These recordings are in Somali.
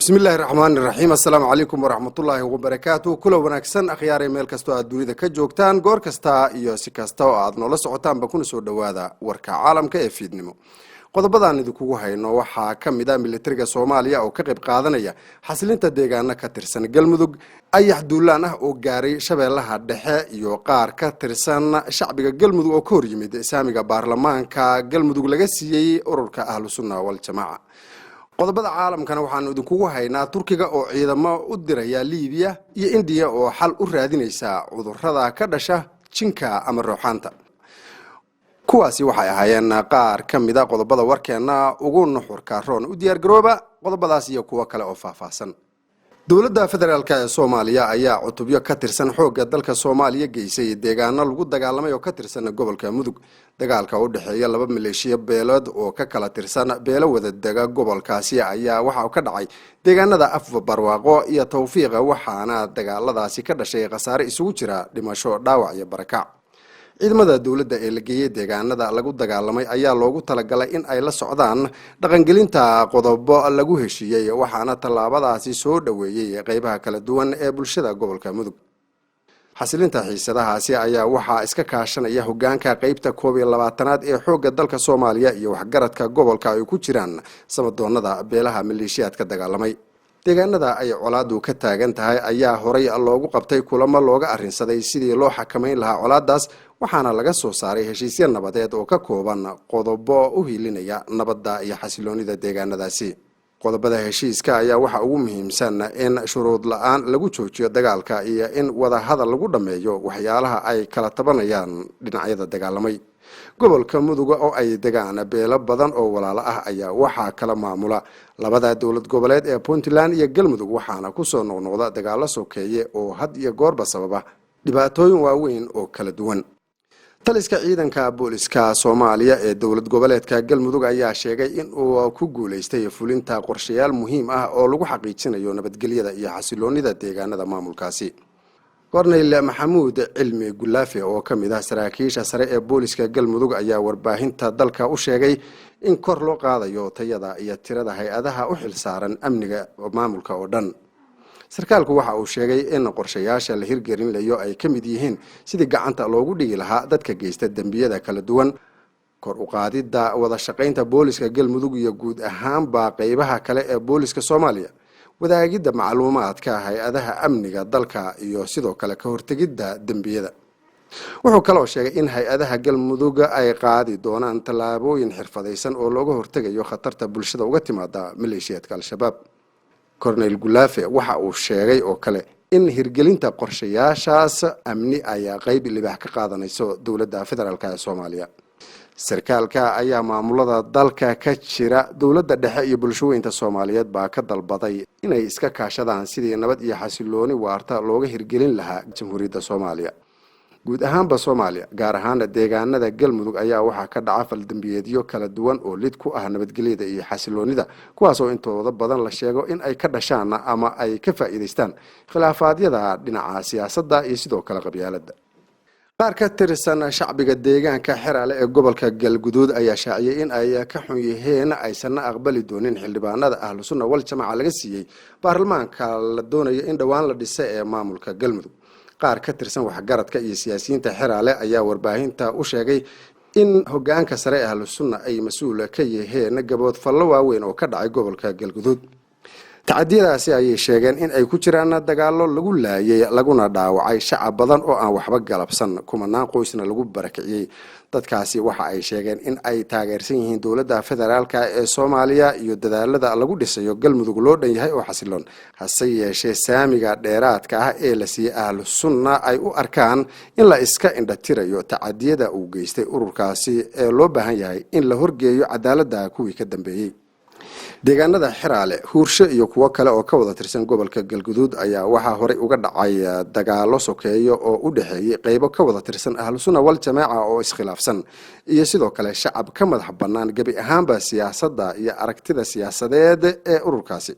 بسم الله الرحمن الرحيم السلام عليكم ورحمة الله وبركاته كل ونكسن أخيار ميل كستو الدنيا كجوكتان غور كستا iyo si kasta oo aad noola socotaan ba kuna soo dhawaada warka caalamka ee fiidnimo qodobadaan idinku hayno waxa kamid ah militariga Soomaaliya oo ka qayb qaadanaya xasilinta deegaanada ka tirsan Galmudug ayax duulaan ah oo gaaray shabeellaha dhexe iyo qaar ka tirsan shacbiga Galmudug oo ka hor yimid saamiga baarlamaanka Galmudug laga siiyay ururka Ahlus Sunnah wal Jamaa qodobada caalamkana waxaan idinku haynaa Turkiga oo ciidamo u diraya Liibiya iyo India oo xal u raadinaysa cudurrada ka dhasha jinka ama ruuxaanta kuwaasi waxay ahaayeen qaar kamid ah qodobada warkeena ugu nuxurka roon u diyaar garooba qodobadaas iyo kuwa kale oo faahfaahsan dawladda federaalka ee Soomaaliya ayaa cutubyo ka tirsan xoogga dalka Soomaaliya geysay deegaano lagu dagaalamay oo ka tirsan gobolka Mudug dagaalka u dhaxeeya laba maleeshiya beelood oo ka kala tirsan beelo wada daga gobolkaasi ayaa waxa ka dhacay deegaanada Afbarwaaqo iyo Tawfiiqa waxaana dagaaladaasi ka dhashay khasaare isugu jira dhimasho dhaawac iyo barakac ciidamada dawladda ee la geeyay deegaanada lagu dagaalamay ayaa loogu talagalay in ay la socdaan dhaqangelinta qodobo lagu heshiiyay waxaana tallaabadaasi soo dhaweeyay qaybaha kala duwan ee bulshada gobolka Mudug xasilinta xiisadahaasi ayaa waxa iska kaashanaya hoggaanka qaybta 12aad ee xoogga dalka Soomaaliya iyo waxgaradka gobolka ay ku jiraan samadoonada beelaha maleeshiyaadka dagaalamay deegaanada ay colaadu ka taagan tahay ayaa horay loogu qabtay kulamo looga arrinsaday sidii loo xakameyn lahaa colaadaas waxaana laga soo saaray heshiisyo nabadeed oo ka kooban qodobo u hiilinaya nabadda iyo xasiloonida deegaanadaasi qodobada heshiiska ayaa waxa ugu muhiimsan in shuruud la'aan lagu joojiyo dagaalka iyo in wada hadal lagu dhameeyo waxyaalaha ay kala tabanayaan dhinacyada dagaalamay gobolka Mudug oo ay degaan beelo badan oo walaalo ah ayaa waxa kala maamula labada dawlad goboleed ee Puntland iyo Galmudug waxaana ku soo noqnoqda dagaalo sokeeye oo had iyo goorba sababa dhibaatooyin waaweyn oo kala duwan taliska ciidanka booliska Soomaaliya ee dawlad goboleedka Galmudug ayaa sheegay in uu ku guuleystay fulinta qorshayaal muhiim ah oo lagu xaqiijinayo nabadgelyada iyo xasiloonida deegaanada maamulkaasi Cornel Maxamuud Cilmi Gulaafe oo kamid ah saraakiisha sare ee booliska Galmudug ayaa warbaahinta dalka u sheegay in kor loo qaadayo tayada iyo tirada hay'adaha u xilsaaran amniga maamulka oo dhan sarkaalku waxa uu sheegay in qorshayaasha la hirgelinayo ay kamid yihiin sidii gacanta loogu dhigi lahaa dadka geysta dambiyada kala duwan kor u qaadida wada shaqaynta booliska Galmudug iyo guud ahaanba qaybaha kale ee booliska Soomaaliya wadaagida macluumaadka hay'adaha amniga dalka iyo sidoo kale ka hortagida dambiyada wuxuu kaloo sheegay in hay'adaha Galmudug ay qaadi doonaan tallaabooyin xirfadaysan oo looga hortagayo khatarta bulshada uga timaada maleeshiyadka al-shabaab Cornel Gulaafe waxa uu sheegay oo kale in hirgelinta qorshayaashaas amni ay qayb libaax ka qaadanayso dawladda federaalka ee Soomaaliya sarkaalka ayaa maamulada dalka ka jira dawladda dhexe iyo bulshooyinka Soomaaliyeed baa ka dalbaday inay iska kaashadaan sidii nabad iyo xasilooni waarta looga hirgelin lahaa jamhuuriyadda Soomaaliya guud ahaanba Soomaaliya gaar ahaan deegaanada Galmudug ayaa waxa ka dhaca fal dambiyeedyo kala duwan oo lid ku ah nabadgelyada iyo xasiloonida kuwaas oo intooda badan la sheego in ay ka dhashaan ama ay ka faa'iideystaan khilaafaadiyada dhinaca siyaasadda iyo sidoo kale qabyaaladda qaar ka tirsan shacbiga deegaanka Xeraale ee gobolka Galguduud ayaa shaaciyay in ay ka xun yihiin aysan aqbali doonin xildhibaanada Ahlus Sunnah wal Jamaa laga siiyay baarlamaanka la doonayo in dhawaan la dhisay ee maamulka Galmudug qaar ka tirsan waxgaradka iyo siyaasiyiinta Xeraale ayaa warbaahinta u sheegay in hoggaanka sare ee Ahlus Sunnah ay mas'uul ka yihiin gabood fallo waaweyn oo ka dhacay gobolka Galguduud tacadiyadaasi ay sheegeen in ay ku jiraan dagaalo lagu laayay laguna dhaawacay shacab badan oo aan waxba galabsan kumanaan qoysna lagu barakiciyay dadkaasi waxa ay sheegeen in ay taageersan yihiin dawladda federaalka ee Soomaaliya iyo dadaalada lagu dhisayo Galmudug loo dhan yahay oo xasiloon hase yeeshee saamiga dheeraadka ah ee la siiyay Ahlus Sunnah ay u arkaan in la iska indhatirayo tacadiyada uu geystay ururkaasi ee loo baahan yahay in la horgeeyo cadaaladda kuwii ka dambeeyay deegaanada Xeraale Huursho iyo kuwa kale oo ka wada tirsan gobolka Galguduud ayaa waxa horay uga dhacay dagaalo sokeeyo oo u dhaxeeyay qaybo ka wada tirsan Ahlus Sunnah wal Jamaa oo iskhilaafsan iyo sidoo kale shacab ka madax bannaan gabi ahaanba siyaasadda iyo aragtida siyaasadeed ee ururkaasi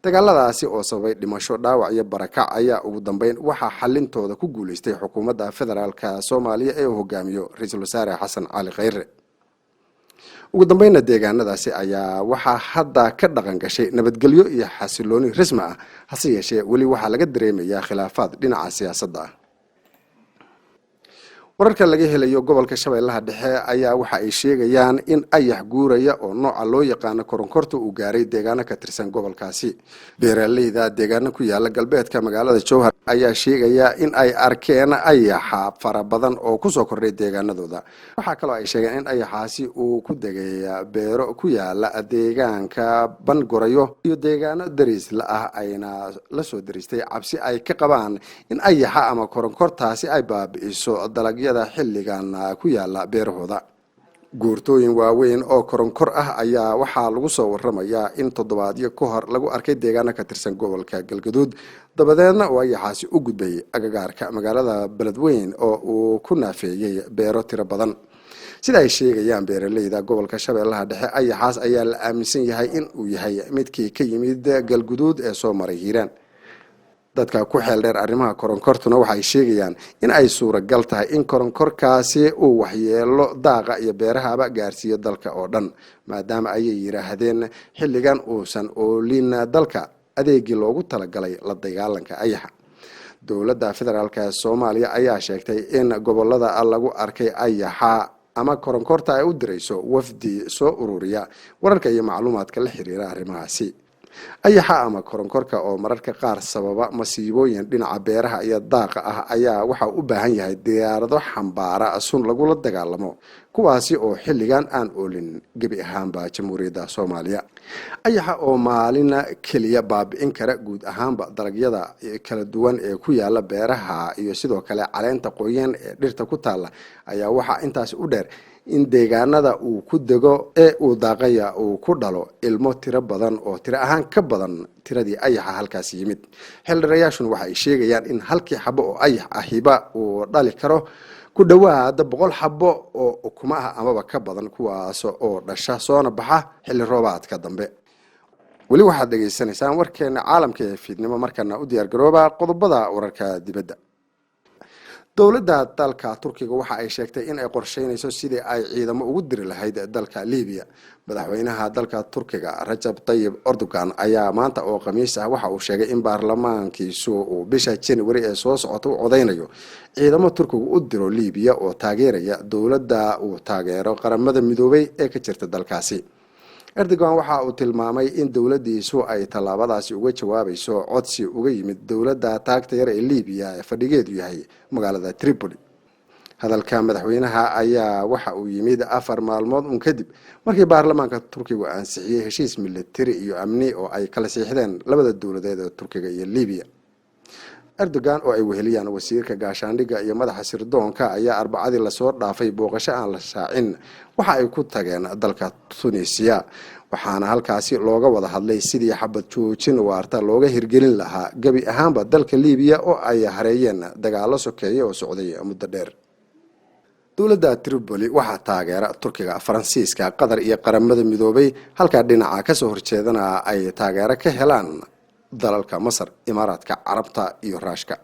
dagaaladaasi oo sababay dhimasho dhaawac iyo barakac ayaa ugu dambeyn waxa xalintooda ku guuleystay xukuumadda federaalka Soomaaliya ee hogaamiyo ra'iisul wasaare Xasan Cali Khayre ugu dambeynna deegaanadaasi ayaa waxaa hadda ka dhaqan gashay nabadgelyo iyo xasilooni rasmi ah, hase yeeshee weli waxaa laga dareemayaa khilaafaad dhinaca siyaasadda ah. wararka laga helayo gobolka Shabeellaha Dhexe ayaa waxa ay sheegayaan in ayax guuraya oo nooca loo yaqaan koronkorta uu gaaray deegaano ka tirsan gobolkaasi. beeraleyda deegaano ku yaala galbeedka magaalada Jowhar ayaa sheegaya in ay arkeen ayaxa fara badan oo ku soo kordhay deegaanadooda. waxa kale oo ay sheegeen in ayaxaasi uu ku degay beero ku yaala deegaanka Bangorayo iyo deegaano daris la ah ayna la soo diristay cabsi ay ka qabaan in ayaxa ama koronkortaasi ay baabi'iso dalagyo xilligan ku yaala beerahooda. guurtooyin waaweyn oo koronkor ah ayaa waxaa lagu soo waramayaa in toddobaadyo ka hor lagu arkay deegaano ka tirsan gobolka Galgaduud, dabadeedna oo ayaxaasi u gudbay agagaarka magaalada Beledweyn oo uu ku naafeeyay beero tiro badan. sida ay sheegayaan beeraleyda gobolka Shabeellaha Dhexe, ayaxaas ayaa la aaminsan yahay in uu yahay midkii ka yimid Galgaduud ee soo maray Hiiraan. dadka ku xeel dheer arrimaha koronkortuna waxay sheegayaan in ay suuragal tahay in koronkorkaasi uu waxyeelo daaqa iyo beerahaba gaarsiiyo dalka oo dhan, maadaama ay yiraahdeen xilligan uusan oolin dalka adeegii loogu talagalay la dagaalanka ayaxa. dowladda federaalka Soomaaliya ayaa sheegtay in gobolada lagu arkay ayaxa ama koronkorta ay u dirayso wafdi soo ururiya wararka iyo macluumaadka la xiriira arrimahaasi. ayaxa ama koronkorka oo mararka qaar sababa masiibooyin dhinaca beeraha iyo daaqa ah ayaa waxa u baahan yahay diyaarado xambaara sun lagula dagaalamo, kuwaasi oo xilligan aan oolin gebi ahaanba Jamhuuriyadda Soomaaliya. ayaxa oo maalin kaliya baabi'in kara guud ahaanba dalagyada kala duwan ee ku yaala beeraha iyo sidoo kale caleenta qoyan ee dhirta ku taala ayaa waxa intaas u dheer in deegaanada uu ku dego ee uu daaqaya uu ku dhalo ilmo tiro badan oo tiro ahaan ka badan tiradii ayaxa halkaas yimid. xildhibaanayaashuna waxa ay sheegayaan in halkii xabo oo ayax ahiba uu dhali karo ku dhawaad 100 xabo oo ukumaha amaba ka badan, kuwaas oo dhasha soona baxa xilli roobaadka dambe. weli waxaad dhageysanaysaan warkeena caalamka ee fiidnimo, markana u diyaar garooba qodobada wararka dibadda. dowladda dalka Turkiga waxa ay sheegtay in ay qorsheynayso sidii ay ciidamo ugu diri lahayd dalka Liibiya. madaxweynaha dalka Turkiga Rajab Tayyip Erdogan ayaa maanta oo Khamiis ah waxa uu sheegay in baarlamaankiisu uu bisha January ee soo socota u codeynayo ciidamo Turkiga u diro Liibiya oo taageeraya dowladda uu taageero qaramada midoobay ee ka jirta dalkaasi. Erdogan waxa uu tilmaamay in dowladdiisu ay tallaabadaasi uga jawaabayso codsi uga yimid dowladda taagta yar ee Liibiya ee fadhigeedu yahay magaalada Tripoli. hadalka madaxweynaha ayaa waxa uu yimid 4 maalmood kadib markii baarlamaanka Turkiga ansixiyay heshiis militari iyo amni oo ay kala saxiixdeen labada dowladeed ee Turkiga iyo Liibiya. Erdogan oo ay weheliyaan wasiirka gaashaandhigga iyo madaxa sirdoonka ayaa Arbacadii la soo dhaafay booqasho aan la shaacin waxa ay ku tageen dalka Tunisia, waxaana halkaasi looga wada hadlay sidii xabad joojin waarta looga hirgelin lahaa gabi ahaanba dalka Liibiya oo ay hareeyeen dagaalo sokeeye oo socday muddo dheer. dowladda Tripoli waxa taageera Turkiga, Faransiiska, Qatar iyo qaramada midoobay, halka dhinaca ka soo horjeedana ay taageero ka helaan dalalka Masar, Imaaraadka Carabta iyo Ruushka.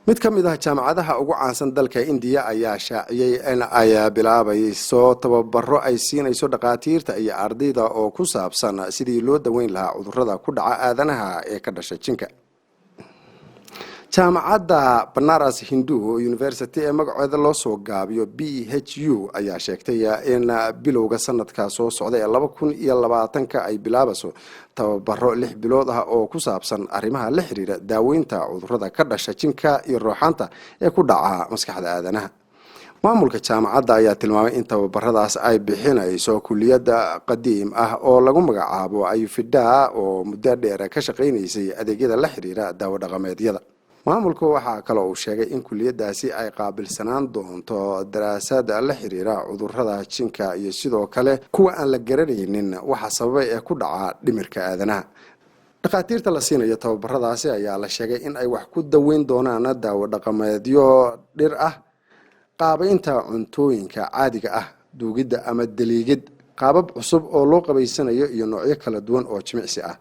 mid ka mid ah jaamacadaha ugu caansan dalka India ayaa shaaciyay in ay bilaabayso tababaro ay siinayso dhaqaatiirta iyo ardayda oo ku saabsan sidii loo daweyn lahaa cudurrada ku dhaca aadanaha ee ka dhasha jinka. jaamacadda Banaras Hindu University ee magaceeda loo soo gaabiyo BHU ayaa sheegtay in bilowga sanadka soo socda ee 2020 ay bilaabayso tababaro 6 bilood ah oo ku saabsan arrimaha la xiriira daaweynta cudurrada ka dhasha jinka iyo ruuxaanta ee ku dhaca maskaxda aadanaha. maamulka jaamacadda ayaa tilmaamay in tababaradaas ay bixinayso kulliyadda qadiim ah oo lagu magacaabo Ayurveda oo muddo dheer ka shaqeynaysay adeegyada la xiriira daawo dhaqameedyada. maamulku waxa kale oo uu sheegay in kulliyadaasi ay qaabilsanaan doonto daraasad la xiriira cudurrada jinka iyo sidoo kale kuwa aan la garanaynin waxa sababay ee ku dhaca dhimirka aadanaha. dhaqaatiirta la siinayo tababaradaasi ayaa la sheegay in ay wax ku daweyn doonaan daawo dhaqameedyo dhir ah, qaabaynta cuntooyinka caadiga ah, duugidda ama daliigid, qaabab cusub oo loo qabaysanayo iyo noocyo kala duwan oo jimicsi ah.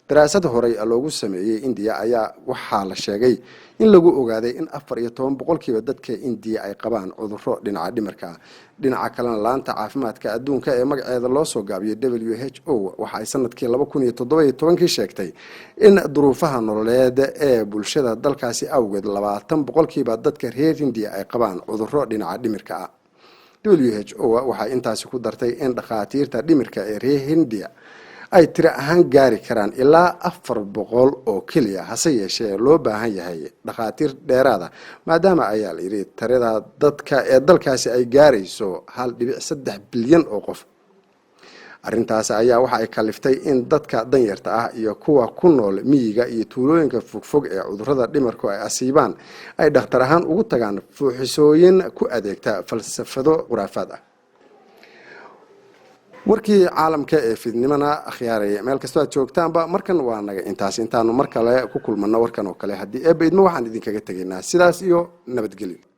daraasad horey loogu sameeyey India ayaa waxaa la sheegay in lagu ogaaday in 14% dadka India ay qabaan cudurro dhinaca dhimirka ah. dhinaca kalena laanta caafimaadka adduunka ee magaceeda loo soo gaabiyay WHO waxa ay sanadkii 2017 sheegtay in duruufaha nololeed ee bulshada dalkaasi awgeed 20% dadka reer India ay qabaan cudurro dhinaca dhimirka ah. WHO waxa intaasi ku dartay in dhakhaatiirta dhimirka ee reer India ay tira ahaan gaari karaan ilaa 400 oo kaliya, hase yeeshee loo baahan yahay dhakhaatiir dheeraada maadaama ayaa la yiri tirada dadka ee dalkaasi ay gaarayso 1.3 bilyan oo qof. arrintaas ayaa waxa ay kaliftay in dadka danyarta ah iyo kuwa ku nool miyiga iyo tuulooyinka fogfog ee cudurrada dhimirku ay asiibaan ay dhakhtar ahaan ugu tagaan fuuxisooyin ku adeegta falsafado khuraafaad ah. warkii caalamka ee fiidnimana akhyaaray meel kasta aad joogtaanba markan waa naga intaanu mar kale ku kulmano warkan oo kale haddii eebba idmo waxaan idinkaga tegaynaa sidaas iyo nabadgelyo.